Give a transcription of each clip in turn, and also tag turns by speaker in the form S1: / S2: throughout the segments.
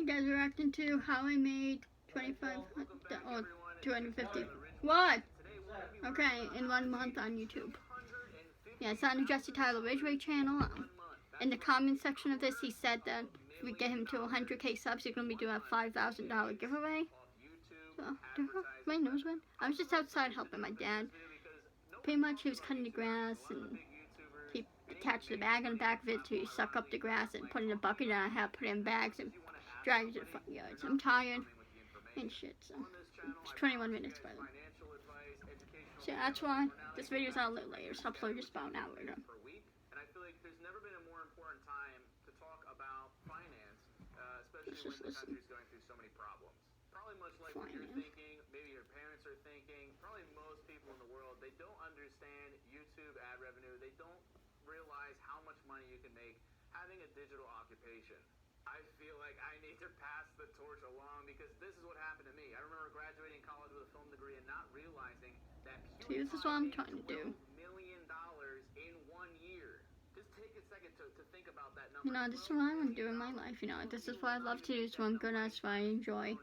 S1: You guys are reacting to how I made 2,500 or 250. What? Okay, in 1 month on YouTube. Yeah, it's on the Jesse Tyler Ridgeway channel. In the comment section of this, he said that if we get him to 100k subs, he's gonna be doing a $5,000 giveaway. So, my nose went. I was just outside helping my dad. Pretty much, he was cutting the grass and he attached the bag on the back of it to suck up the grass and put it in a bucket, and I had to put it in bags and drag it to the front yard. So I'm tired and shit. So it's 21 minutes by the way. So that's why this video's out a little later. So I'll upload just about an hour ago.
S2: And I feel like there's never been a more important time to talk about finance, especially when the country's going through so many problems. Probably much like what you're thinking, maybe your parents are thinking, probably most people in the world, they don't understand YouTube ad revenue. They don't realize how much money you can make having a digital occupation. I feel like I need to pass the torch along because this is what happened to me. I remember graduating college with a film degree and not realizing that
S1: this is what I'm trying to do.
S2: $12 million in 1 year. Just take a second to think about that number.
S1: You know, this is what I want to do in my life. You know, this is what I love to do. It's what I'm good at. It's what I enjoy.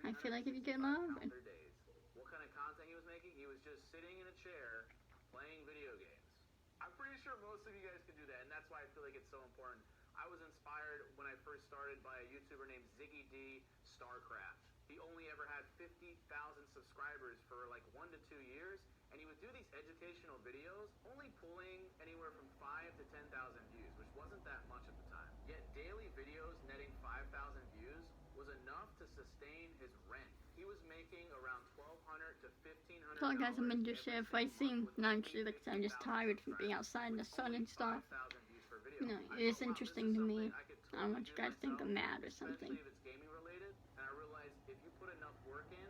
S1: I feel like if you get love.
S2: What kind of content he was making? He was just sitting in a chair playing video games. I'm pretty sure most of you guys can do that, and that's why I feel like it's so important. I was inspired when I first started by a YouTuber named Ziggy D Starcraft. He only ever had 50,000 subscribers for like 1 to 2 years, and he would do these educational videos, only pulling anywhere from 5 to 10,000 views, which wasn't that much at the time. Yet daily videos netting 5,000 views was enough to sustain his rent. He was making around $1,200 to $1,500.
S1: So guys, I'm gonna just share if I seem naturally like I'm just tired from being outside in the sun and stuff. You know, it is interesting to me. I don't want you guys to think I'm mad or something.
S2: If it's gaming related, and I realize if you put enough work in,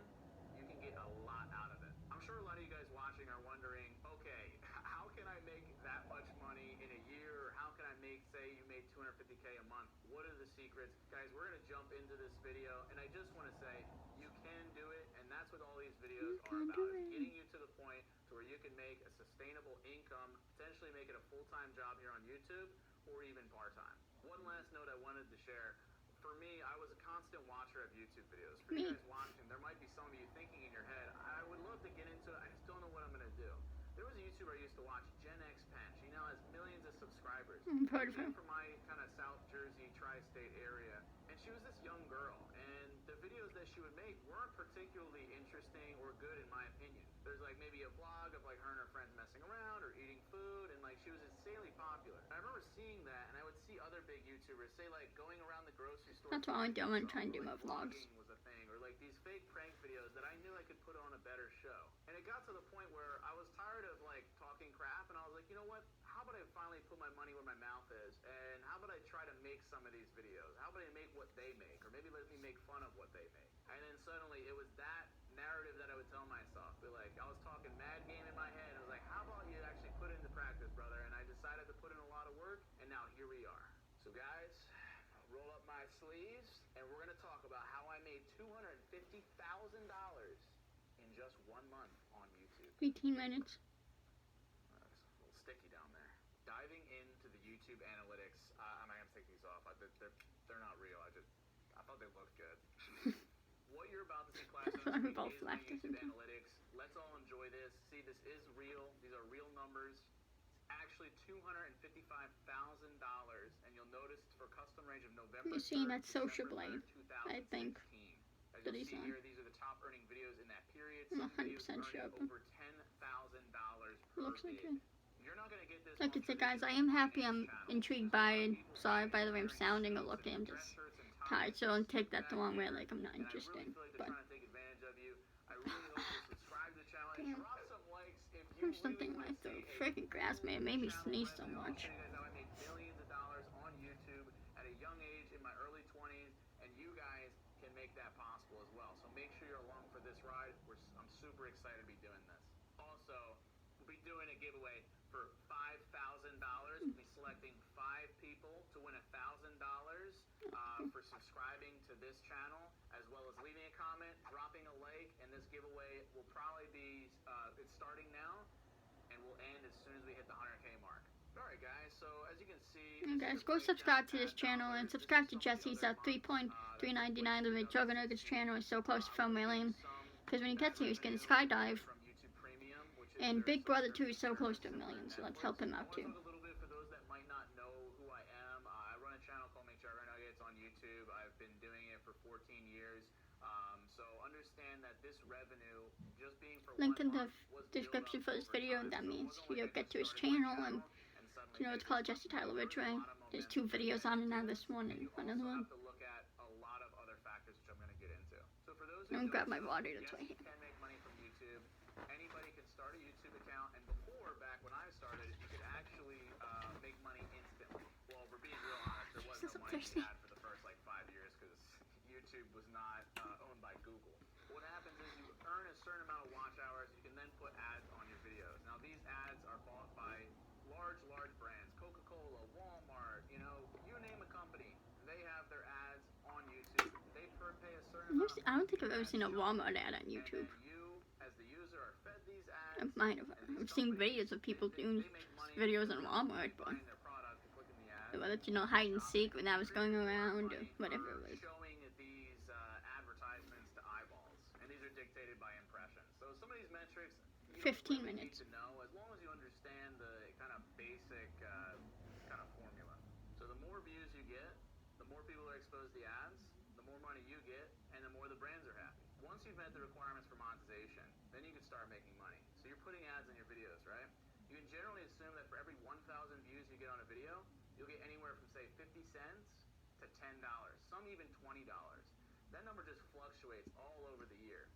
S2: you can get a lot out of it. I'm sure a lot of you guys watching are wondering, okay, how can I make that much money in a year? Or how can I make, say you made 250k a month? What are the secrets? Guys, we're gonna jump into this video, and I just want to say, you can do it, and that's what all these videos are about, is getting you to the point to where you can make a sustainable income, potentially make it a full-time job here on YouTube, or even part-time. One last note I wanted to share. For me, I was a constant watcher of YouTube videos. For you guys watching, there might be some of you thinking in your head, I would love to get into it, I just don't know what I'm going to do. There was a YouTuber I used to watch, Gen X Pen. She now has millions of subscribers. She came from my kind of South Jersey, tri-state area, and she was this young girl, and the videos that she would make weren't particularly interesting or good in my opinion. There's like maybe a vlog of like her and her friends messing around or eating food, and like she was insanely popular. I remember seeing that, and I would see other big YouTubers say like going around the grocery store.
S1: That's what I do. I'm trying to do my vlogs.
S2: Was a thing, or like these fake prank videos that I knew I could put on a better show. And it got to the point where I was tired of like talking crap, and I was like, you know what? How about I finally put my money where my mouth is, and how about I try to make some of these videos? How about I make what they make, or maybe let me make fun of what they make? And then suddenly it was that narrative that I would tell myself. But like I was talking mad game in my head, and I was like, how about you actually put it into practice, brother? And I decided to put in a lot of work, and now here we are. So guys, roll up my sleeves, and we're gonna talk about how I made $250,000 in just 1 month on YouTube.
S1: 18 minutes.
S2: It's a little sticky down there. Diving into the YouTube analytics, I'm not gonna take these off. They're not real. I thought they looked good. What you're about to see, class, is my YouTube analytics. Let's all enjoy this. See, this is real. These are real numbers. It's actually $255,000, and you'll notice it's for custom range of November.
S1: You see, that's Social Blade, I think.
S2: As you see here, these are the top earning videos in that period.
S1: I'm
S2: Some videos
S1: 100% sure.
S2: over $10,000 per
S1: Looks like
S2: vid.
S1: it.
S2: You're not gonna get this.
S1: Like I said, guys, I am happy. I'm intrigued by it. Sorry by the way I'm sounding or looking. I'm just tired, so don't take that the wrong way. Like I'm not interested. But damn, there's something like the freaking grass, man. It made me sneeze so much.
S2: I made millions of dollars on YouTube at a young age in my early 20s, and you guys can make that possible as well. So make sure you're along for this ride. I'm super excited to be doing this. Also, we'll be doing a giveaway for $5,000. We'll be selecting 5 people to win $1,000 for subscribing to this channel, as well as leaving a comment, dropping a like, and this giveaway will probably be, it's starting now, and will end as soon as we hit the 100K mark. Alright guys, so as you can see,
S1: And guys, go subscribe to this channel and subscribe to Jesse's at 3.399. The Juggernaut's channel is so close to 4 million. Because when he gets here, he's going to skydive. And Big Brother 2 is so close to 1 million, so let's help him out too.
S2: A little bit for those that might not know who I am. I run a channel called Make Sure I Run Nuggets on YouTube. I've been doing it for 14 years. So understand that this revenue, just being for
S1: Link in the description for this video, and that means you'll get to his channel. And you know, it's called Jesse Tyler Ridgway. There's 2 videos on it now, this one and another one. I'm gonna grab my water, that's right here. Anybody can start a YouTube account, and before, back when I started, you could actually make money instantly. Well, we're being real honest, there wasn't no money you had for the first like 5 years because YouTube was not owned by Google. What happens is you earn a certain amount of watch hours, you can then put ads on your videos. Now these ads are bought by large brands, Coca-Cola, Walmart, you know, you name a company, they have their ads on YouTube. They pay a certain amount. I don't think I've ever seen a Walmart ad on YouTube. I might have. I've seen videos of people doing videos on Walmart, but whether it's, you know, hide and seek when that was going around or whatever it was.
S2: Showing these advertisements to eyeballs, and these are dictated by impressions. So some of these metrics,
S1: 15 minutes.
S2: Need to know as long as you understand the kind of basic kind of formula. So the more views you get, the more people are exposed to the ads, the more money you get, and the more the brands are happy. Once you've met the requirements for monetization, then you can start making money. So you're putting ads in your videos, right? You can generally assume that for every 1,000 views you get on a video, you'll get anywhere from, say, 50 cents to $10, some even $20. That number just fluctuates all over the year.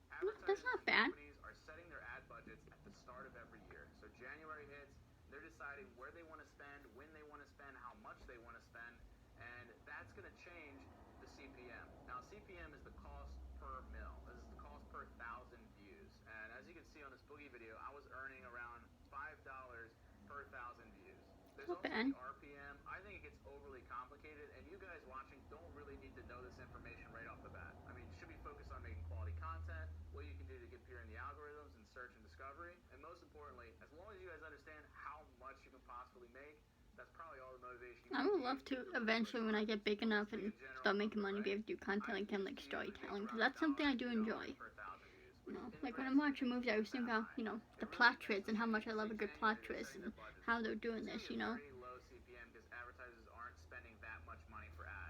S1: That's not bad.
S2: Companies are setting their ad budgets at the start of every year. So January hits, they're deciding where they want to spend, when they want to spend, how much they want to spend, and that's going to change the CPM. Now, CPM is the cost per mil. This is the cost per 1,000 views. And as you can see on this boogie video, I was earning around $5 per 1,000 views. There's also the RPM. I think it gets overly complicated, and you guys watching don't really need to know this information right off the bat. I mean, you should be focused on making quality content, what you can do to get appear in the algorithms and search and discovery, and most importantly, as long as you guys understand how much you can possibly make, that's probably all the motivation you
S1: I would love to eventually, when I get big enough and start making money, be able to do content like him, like storytelling, because that's something I do enjoy. You know, like when I'm watching movies, I always think about, you know, the plot twists and how much I love a good plot twist and how they're doing this, you know.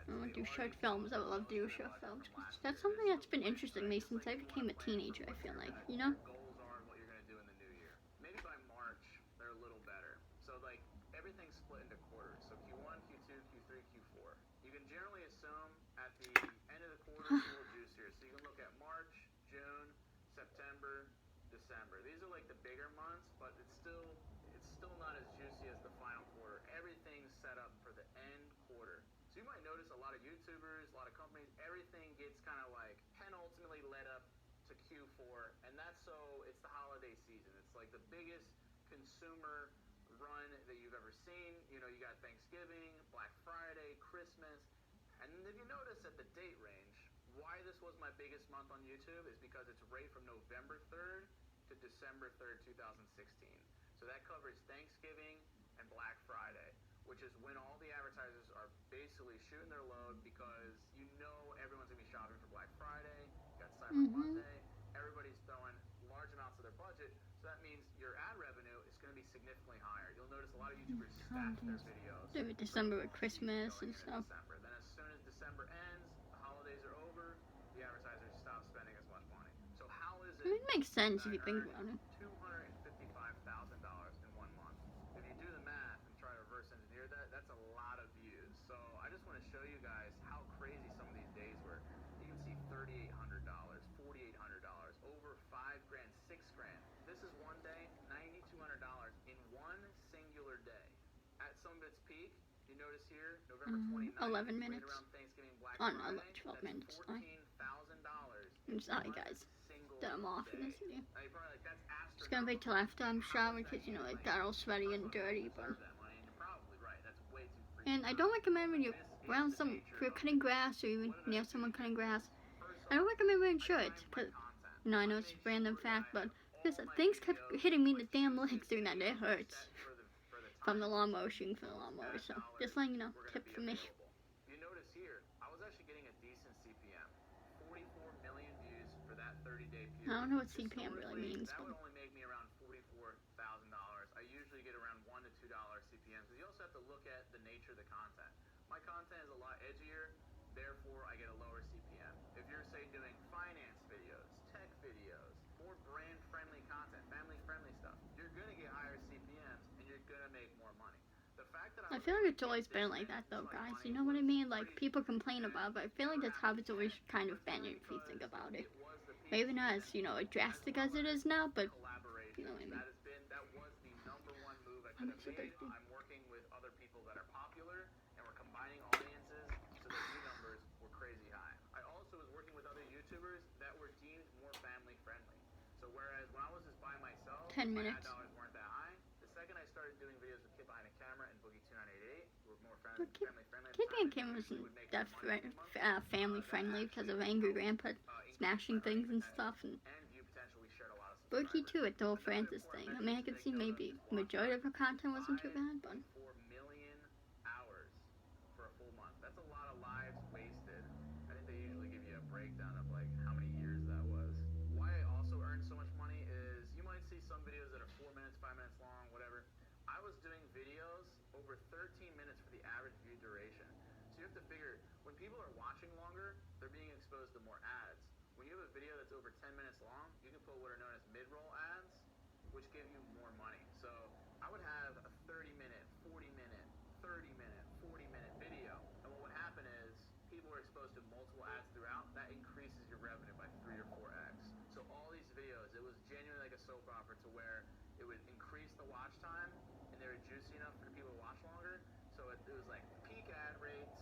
S1: I want to do short films. I would love to do short films. That's something that's been interesting to me since I became a teenager, I feel like, you know?
S2: Goals are and what you're going to do in the new year. Maybe by March, they're a little better. So, like, everything's split into quarters. So Q1, Q2, Q3, Q4. You can generally assume at the end of the quarter, it's a little juicier. So you can look at March, June, September, December. These are like the bigger months, but it's still not as juicy as the final quarter. Everything's set up for the end quarter. So you might notice a lot of YouTubers, a lot of companies, everything gets kind of like penultimately led up to Q4, and that's so it's the holiday season. It's like the biggest consumer run that you've ever seen. You know, you got Thanksgiving, Black Friday, Christmas, and if you notice at the date range, why this was my biggest month on YouTube is because it's right from November 3rd to December 3rd, 2016. So that covers Thanksgiving and Black Friday, which is when all the advertisers are basically shooting their load because you know everyone's going to be shopping for Black Friday, you got Cyber Monday, everybody's throwing large amounts of their budget, so that means your ad revenue is going to be significantly higher. You'll notice a lot of YouTubers stack their videos.
S1: Do December with Christmas and stuff.
S2: Then as soon as December ends, the holidays are over, the advertisers stop spending as much money. So how is it?
S1: I mean, it makes sense if you think about it.
S2: $255,000 in 1 month. If you do the math and try to reverse engineer that, that's a lot of views. So I just want to show you guys how crazy some of these days were. You can see $3,800, $4,800, over $5 grand, $6 grand. This is one day, $9,200 in one singular day. At some of its peak, you notice here, November 29th,
S1: 11 minutes.
S2: right around Thanksgiving, Black
S1: Oh,
S2: Friday,
S1: no, 12 minutes.
S2: $14,000
S1: I'm sorry, guys, that I'm off in this video.
S2: You're probably like, that's
S1: Just gonna wait till after I'm showered because, you know, I got all sweaty and dirty, but... And I don't recommend when you're around if you're cutting grass or even near someone cutting grass, I don't recommend wearing shorts, because, you know, I know it's a random fact, but because things kept hitting me in the damn legs doing that, it hurts. If from the lawnmower shooting for the lawnmower. So just letting you know, tip for me.
S2: You notice here, I was actually getting a decent CPM. 44 million views for that 30-day period.
S1: I don't know what CPM really means.
S2: That
S1: But
S2: would only make me around $44,000. I usually get around $1 to $2 CPMs. Because you also have to look at the nature of the content. My content is a lot edgier, therefore I get a lower CPM. If you're, say, doing finance videos, tech videos, more brand-friendly content, family-friendly stuff, you're going to get higher CPMs and you're going to make more money. The fact that
S1: I feel like it's always been like that though, guys. You know what I mean? Like, people complain about it, but I feel like that's how it's always kind of been if you think about it. Maybe not as, you know, drastic as it is now, but you know what I mean.
S2: That was the number one move I could have made. I'm working with other people that are popular, and we're combining audiences so the view numbers were crazy high. I also was working with other YouTubers that were deemed more family friendly. So whereas when I was just by myself,
S1: 10
S2: my
S1: minutes.
S2: ad dollars weren't that high. The second I started doing videos with Kid Behind a Camera and Boogie2988, who were more family friendly.
S1: Kid Behind a Camera wasn't that family friendly because of angry grandpa smashing things and stuff, and Boogie too at the whole Francis thing. I mean, I could see maybe majority of her content wasn't too bad, but
S2: 4 million hours for a full month. That's a lot of lives wasted. I think they usually give you a breakdown of like how many years that was. Why I also earned so much money is you might see some videos that are 4 minutes, 5 minutes long, whatever. I was doing videos over 13 minutes for the average view duration. So you have to figure, when people are watching longer, they're being exposed to more ads. When you have a video that's over 10 minutes long, you can put what are known as mid-roll ads, which give you more money. So I would have a 30-minute, 40-minute, 30-minute, 40-minute video. And what would happen is people are exposed to multiple ads throughout. That increases your revenue by 3 or 4x. So all these videos, it was genuinely like a soap opera to where it would increase the watch time and they were juicy enough for people to watch longer. So it was like peak ad rates,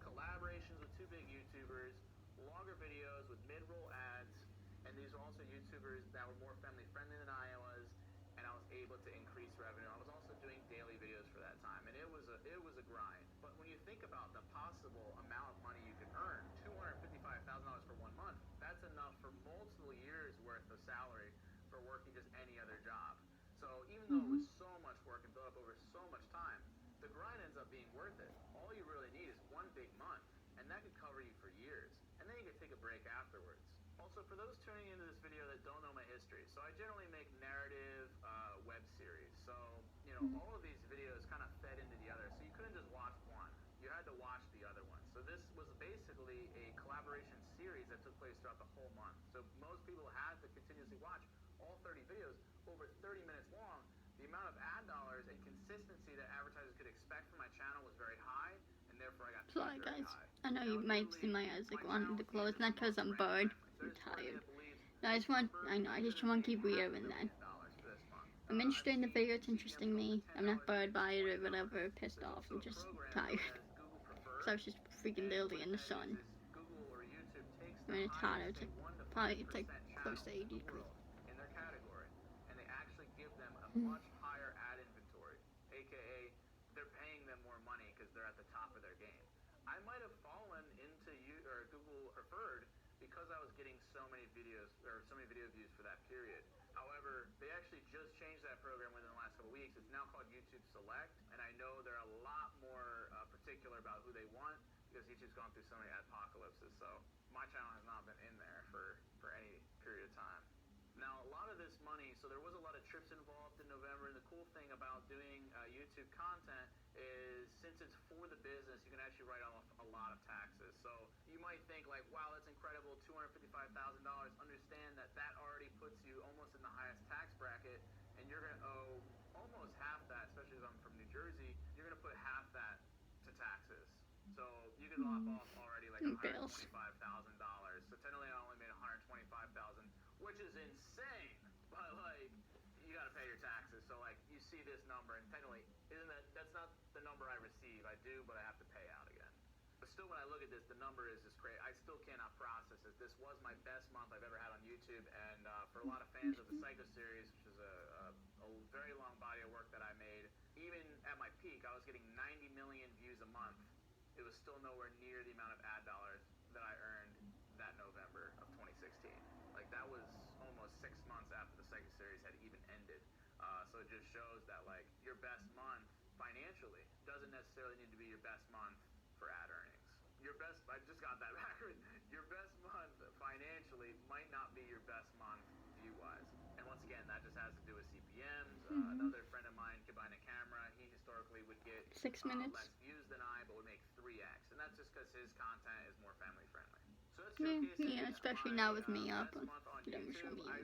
S2: collaborations with 2 big YouTubers, longer videos with mid-roll ads, and these are also YouTubers that were more family friendly than I was, and I was able to increase revenue. I was also doing daily videos for that time, and it was a grind. But when you think about the possible amount of money you can earn, $255,000 for 1 month, that's enough for multiple years worth of salary for working just any other job. So even though it was so much work and built up over so much time, the grind ends up being worth it. All you really need is 1 big month, and that could cover you for years. And then you can take a break afterwards. Also, for those tuning into this video that don't know my history, so I generally make narrative web series. So, you know, all of these videos kind of fed into the other. So you couldn't just watch one. You had to watch the other one. So this was basically a collaboration series that took place throughout the whole month. So most people had to continuously watch all 30 videos over 30 minutes long. The amount of ad dollars and consistency that advertisers could expect from my channel was very high, and therefore I got
S1: sorry
S2: very
S1: guys.
S2: high.
S1: I know you might see my eyes like wanting to close, not because I'm bored. I'm tired. No, I just want to keep reading that. I'm interested in the video, it's interesting me. I'm not bored by it or whatever, pissed off, I'm just tired. So I was just freaking literally in the sun. I mean, it's hot, it's like close to 80 degrees.
S2: In their category, and they actually give them a much higher ad inventory, aka they're paying them more money because they're at the top of their game. I might have fallen into Google preferred because I was getting so many videos or so many video views for that period. However, they actually just changed that program within the last couple weeks. It's now called YouTube Select, and I know they're a lot more particular about who they want because YouTube's gone through so many apocalypses. So my channel has not been in there for any period of time. Now, a lot of this money, so there was a lot of trips involved in November, and the cool thing about doing YouTube content is since it's for the business, you can actually write off a lot of taxes. So you might think like, wow, that's incredible, $255,000. Understand that that already puts you almost in the highest tax bracket, and you're going to owe almost half that, especially if I'm from New Jersey, you're going to put half that to taxes. So you can lop off already like $125,000. So technically I only made $125,000, which is insane. But like, you gotta pay your taxes. So like, you see this number, and technically, that's not the number I receive. I do, but I have to pay out again. But still, when I look at this, the number is just great. I still cannot process it. This was my best month I've ever had on YouTube, and for a lot of fans of the Psycho series, which is a very long body of work that I made, even at my peak, I was getting 90 million views a month. It was still nowhere near the amount of ad dollars that I earned that November of 2016. Like, that was almost 6 months after the Psycho series had even ended. So it just shows that, like, your best month doesn't necessarily need to be your best month for ad earnings. I just got that backward. Your best month financially might not be your best month view-wise. And once again, that just has to do with CPMs. Another friend of mine behind a camera, he historically would get
S1: 6 minutes.
S2: less views than I, but would make 3x. And that's just because his content is more family-friendly. So that's
S1: Yeah, especially now with me up.
S2: I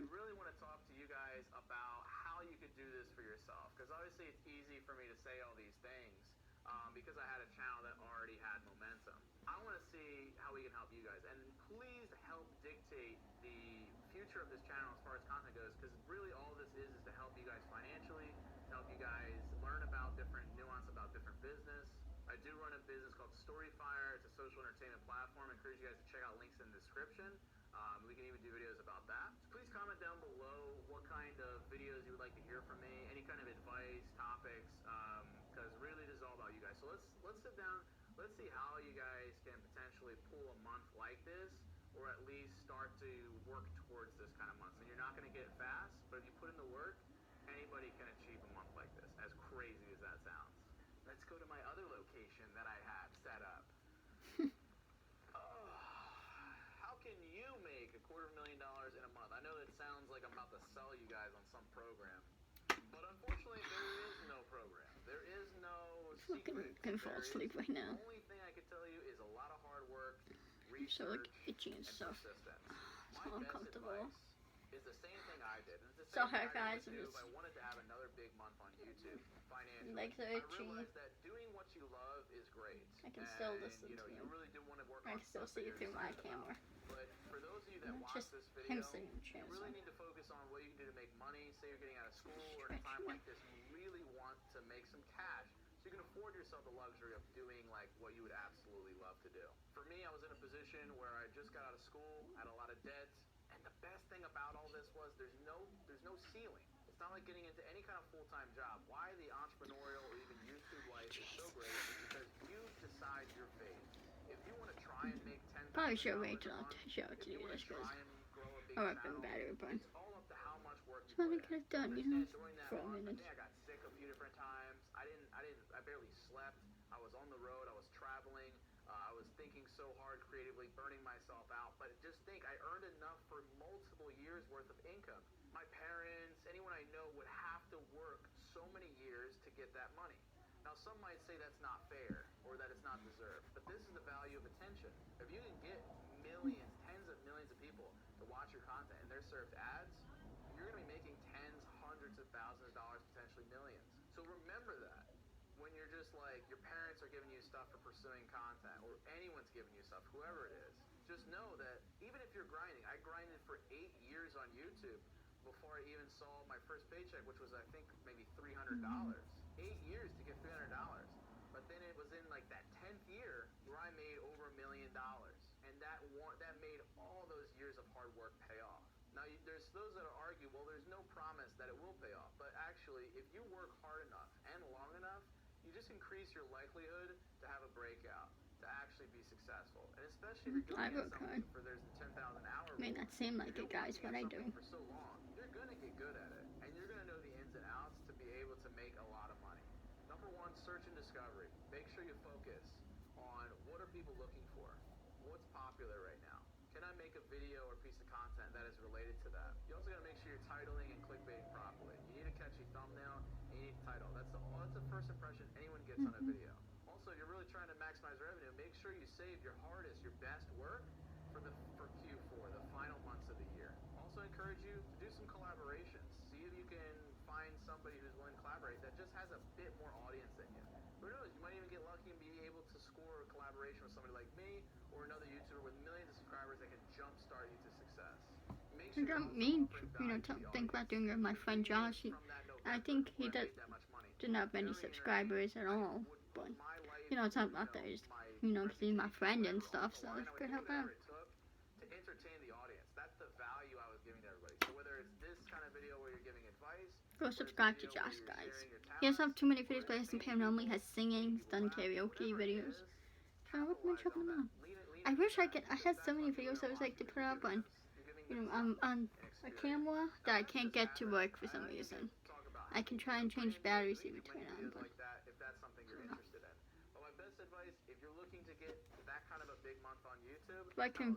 S2: really want to talk to you guys about how you could do this for yourself. Because obviously it's easy for me to say all these things because I had a channel that already had momentum. I want to see how we can help you guys. And please help dictate the future of this channel as far as content goes, because really all this is to help you guys financially, to help you guys learn about different nuance about different business. I do run a business called Storyfire. It's a social entertainment platform. I encourage you guys to check out links in the description. We can even do videos about that. So please comment down below what kind of videos you would like to hear from me, any kind of advice, topics, because really this is all about you guys. So let's sit down. Let's see how you guys can potentially pull a month like this, or at least start to work towards this kind of month. So you're not going to get it fast, but if you put in the work, anybody can achieve a month like this, as crazy as that sounds. Let's go to my other location that I have set up. How can you make $250,000 in a month? I know that sounds like I'm about to sell you guys on some program, but unfortunately there is no program. There is no secret.
S1: I'm gonna fall asleep right now.
S2: The only thing I can tell you is a lot of hard work,
S1: I'm so like
S2: research,
S1: itchy and stuff.
S2: persistence.
S1: So
S2: My best
S1: uncomfortable.
S2: advice is the same thing I did. It's the
S1: So
S2: same
S1: her
S2: thing I
S1: guys,
S2: would do
S1: I'm
S2: if I wanted to have another big month on YouTube financially.
S1: legs are
S2: I
S1: itchy.
S2: realized that doing what you love is great.
S1: I can still
S2: And,
S1: listen
S2: you know,
S1: to
S2: you
S1: him.
S2: really do want to work
S1: I
S2: on
S1: can still
S2: stuff that
S1: see it
S2: you're
S1: through my
S2: excited about.
S1: camera.
S2: But for those of you that watch
S1: Just
S2: this
S1: him
S2: video,
S1: sitting in
S2: you
S1: chairs.
S2: really need to focus on what you can do to make money. Say you're getting out of school, or in a time like this, you really want to make some cash, so you can afford yourself the luxury of doing like what you would absolutely love to do. For me, I was in a position where I just got out of school, had a lot of debt, and the best thing about all this was there's no ceiling. It's not like getting into any kind of full-time job. Why the entrepreneurial or even YouTube life is so great is because you decide your fate. If you want to try and make $10,000
S1: Probably should wait
S2: a
S1: till I
S2: month,
S1: show it
S2: if
S1: to
S2: you
S1: you
S2: want
S1: just
S2: to
S1: because
S2: try and grow a big
S1: I work on
S2: channel,
S1: battery burn.
S2: it's all up to how much work you
S1: Just want to
S2: put
S1: get
S2: in.
S1: it done, you know,
S2: Understand, during that
S1: for a
S2: month, I
S1: minute.
S2: think I got sick a few different times. I barely slept. I was on the road. I was traveling. I was thinking so hard creatively, burning myself out. But just think, I earned enough for multiple years worth of income. My parents, anyone I know would have to work so many years to get that money. Now, some might say that's not fair or that it's not deserved, but this is the value of attention. If you can get millions, tens of millions of people to watch your content and they're served ads, you're going to be making tens, hundreds of thousands of dollars, potentially millions. So remember that. When you're just like, your parents are giving you stuff for pursuing content, or anyone's giving you stuff, whoever it is, just know that even if you're grinding, I grinded for 8 years on YouTube before I even saw my first paycheck, which was I think maybe $300. 8 years to get $300. But then it was in like that 10th year where I made over $1 million. And that made all those years of hard work pay off. Now, there's those that argue, well, there's no promise that it will pay off. But actually, if you work hard enough and long enough, you just increase your likelihood to have a breakout, to actually be successful. And especially if you're
S1: I
S2: doing
S1: work
S2: something
S1: hard.
S2: for there's a 10,000 hour
S1: May
S2: rule.
S1: not seem like
S2: If
S1: it,
S2: you're
S1: guys,
S2: working
S1: but
S2: at
S1: I do.
S2: something for so long, you're going to get good at it. And you're going to know the ins and outs to be able to make a lot of money. Number one, search and discovery. Make sure you focus on what are people looking for? What's popular right now? Can I make a video or piece of content that is related to that? You also got to make sure you're titling and clickbaiting properly. You need a catchy thumbnail and you need a title. That's the first impression anyone gets on a video. Also, if you're really trying to maximize revenue, make sure you save your hardest, your best work for Q4, the final months of the year. Also encourage you to do some collaborations. See if you can find somebody who's willing to collaborate that just has a bit more audience than you. Who knows, you might even get lucky and be able to score a collaboration with somebody like me or another YouTuber with millions of subscribers that can jumpstart you to success. Make sure
S1: think about doing it with my friend Josh. I think he didn't have many subscribers at all, but it's not about that. Because he's my friend and stuff, so it could help out.
S2: To entertain the audience, that's the value I was giving to everybody. So whether it's this kind of video where you're giving advice,
S1: go subscribe to Josh, guys. He doesn't have too many videos, but his opinion only has singing, he's done karaoke videos. So I recommend checking them out. I wish I had so many videos I was like to put up on a camera that I can't get to work for some reason. I can try and change batteries, see if it turn on, but
S2: if that's something you're interested in.
S1: I can,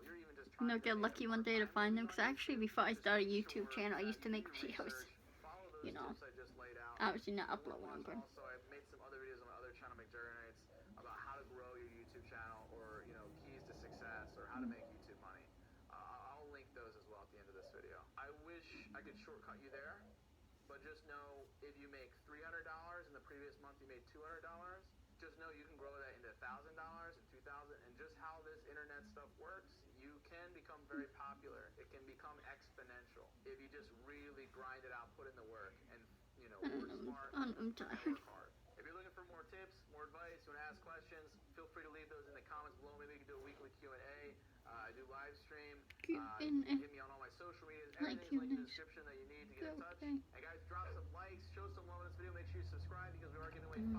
S1: get lucky one day to find them. Because actually, before I started a YouTube channel, I used to make videos. Obviously not uploading them, but.
S2: Also, I've made some other videos on my other channel, McJuggernates, about how to grow your YouTube channel, or keys to success, or how to make YouTube money. I'll link those as well at the end of this video. I wish I could shortcut you there, but just know if you make $300 and the previous month you made $200, just know you can grow that into $1,000 and $2,000, and just how this internet stuff works, you can become very popular. It can become exponential if you just really grind it out, put in the work, and work smart
S1: I'm tired.
S2: and work hard. If you're looking for more tips, more advice, you want to ask questions, feel free to leave those in the comments below. Maybe we can do a weekly Q&A. I do live stream. You can hit me on all my social medias. Everything's linked in the description that you need to get in touch. And guys, drop some likes, show some love in this video. Make sure you subscribe because we are giving away $5,000.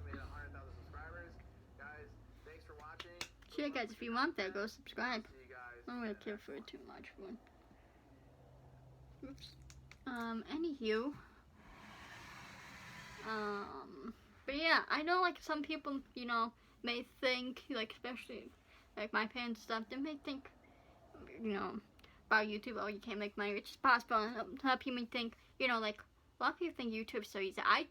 S2: We made 100,000 subscribers. Guys, thanks for watching.
S1: Sure, guys, if you want that, go subscribe.
S2: See you guys.
S1: I don't really care for it too much. But... Oops. Anywho. But yeah, I know, like, some people, may think, like, especially, like, my parents and stuff, they may think, about YouTube, oh, you can't make money, which is possible, and a lot of people may think, like, a lot of people think YouTube's so easy. I,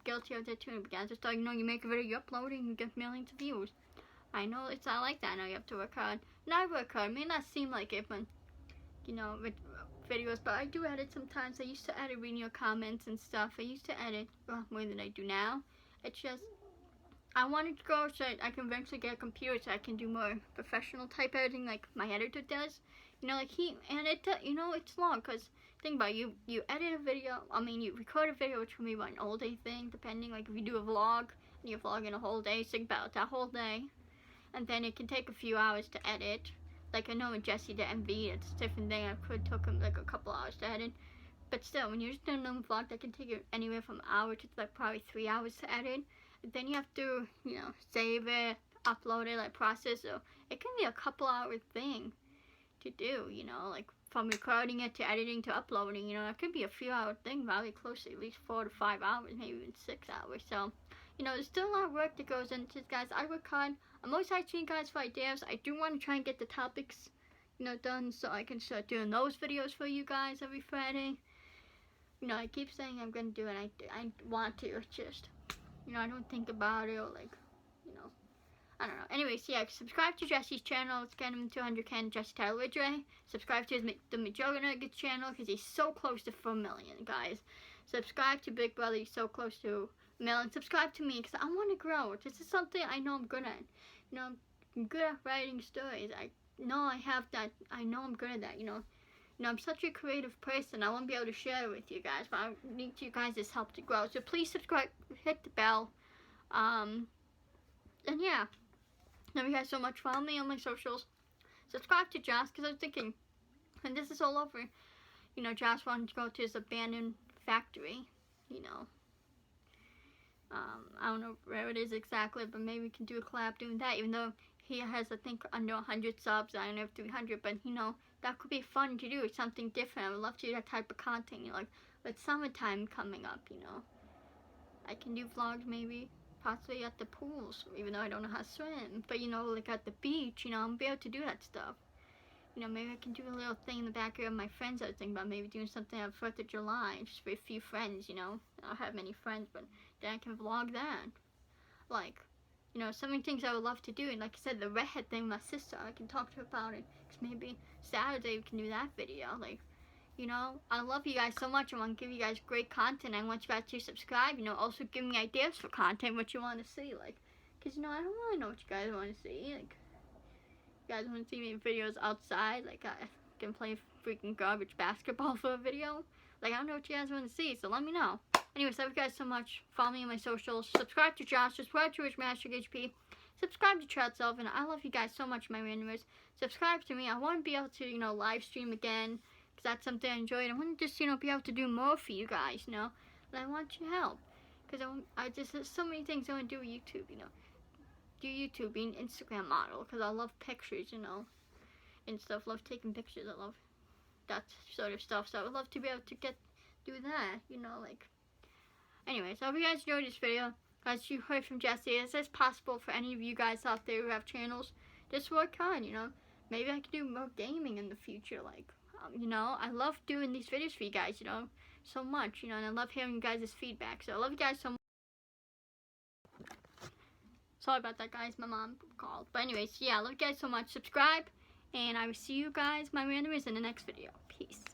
S1: guilty of that too, in the beginning. I just thought, you make a video, you upload it, and you get millions of views. I know it's not like that. I know you have to work hard. And I work hard. It may not seem like it, but, with videos, but I do edit sometimes. I used to edit reading your comments and stuff. I used to edit more than I do now. It's just, I wanted to go so I can eventually get a computer so I can do more professional type editing like my editor does. It's long, because think about it, you edit a video, you record a video, which will be an all day thing, depending, like if you do a vlog, and you're vlogging a whole day, think about it, that whole day, and then it can take a few hours to edit. Like, I know when Jesse did MV, it's a different thing. I could took him like a couple hours to edit. But still, when you're just doing a normal vlog, that can take you anywhere from an hour to like probably 3 hours to edit. And then you have to, save it, upload it, like process. So it can be a couple hour thing to do, like from recording it to editing to uploading, it could be a few hour thing, probably close to at least 4 to 5 hours, maybe even 6 hours. So, there's still a lot of work that goes into this, guys. I work hard. I'm always asking you guys for ideas. I do want to try and get the topics, done so I can start doing those videos for you guys every Friday. I keep saying I'm going to do it. I want to. It's just, I don't think about it, or like, I don't know. Anyways, yeah, subscribe to Jesse's channel. Let's get him to 100K, Jesse Tyler Ridgway. Subscribe to the McJuggernuggets channel, because he's so close to 4 million, guys. Subscribe to Big Brother. He's so close to and subscribe to me, because I want to grow. This is something I know I'm good at. I'm good at writing stories. I know I have that. I know I'm good at that. I'm such a creative person. I won't be able to share it with you guys, but I need you guys' help to grow. So please subscribe, hit the bell, and yeah. Love you guys so much. Follow me on my socials. Subscribe to Josh, because I was thinking, when this is all over, Josh wanted to go to his abandoned factory, I don't know where it is exactly, but maybe we can do a collab doing that, even though he has, I think, under 100 subs. I don't have 300, but, that could be fun to do. It's something different. I would love to do that type of content, like, with summertime coming up, I can do vlogs, maybe, possibly at the pools, even though I don't know how to swim, but, like, at the beach, I'm be able to do that stuff. Maybe I can do a little thing in the backyard of my friends. I was thinking about maybe doing something on 4th of July, just for a few friends, I don't have many friends, but then I can vlog that. Like, so many things I would love to do. And like I said, the redhead thing with my sister, I can talk to her about it. Because maybe Saturday we can do that video. Like, I love you guys so much. I want to give you guys great content. I want you guys to subscribe. Also give me ideas for content, what you want to see. Like, because, I don't really know what you guys want to see. Like, you guys want to see me in videos outside, like I can play freaking garbage basketball for a video. Like, I don't know what you guys want to see, so let me know. Anyways, love you guys so much. Follow me on my socials. Subscribe to Josh. Subscribe to HP. Subscribe to Trout Sullivan. I love you guys so much, my randomers. Subscribe to me. I want to be able to, live stream again, because that's something I enjoyed. I want to just, be able to do more for you guys, and I want your help. Because there's so many things I want to do with YouTube, do YouTube, be an Instagram model, because I love pictures, and stuff. Love taking pictures. I love that sort of stuff. So I would love to be able to do that, like. Anyways, I hope you guys enjoyed this video. As you heard from Jesse, is this possible for any of you guys out there who have channels just work hard, you know. Maybe I can do more gaming in the future, like, you know. I love doing these videos for you guys, you know, so much, you know, and I love hearing you guys' feedback. So I love you guys so much. Sorry about that, guys. My mom called. But anyways, yeah, I love you guys so much. Subscribe, and I will see you guys, my randomers, in the next video. Peace.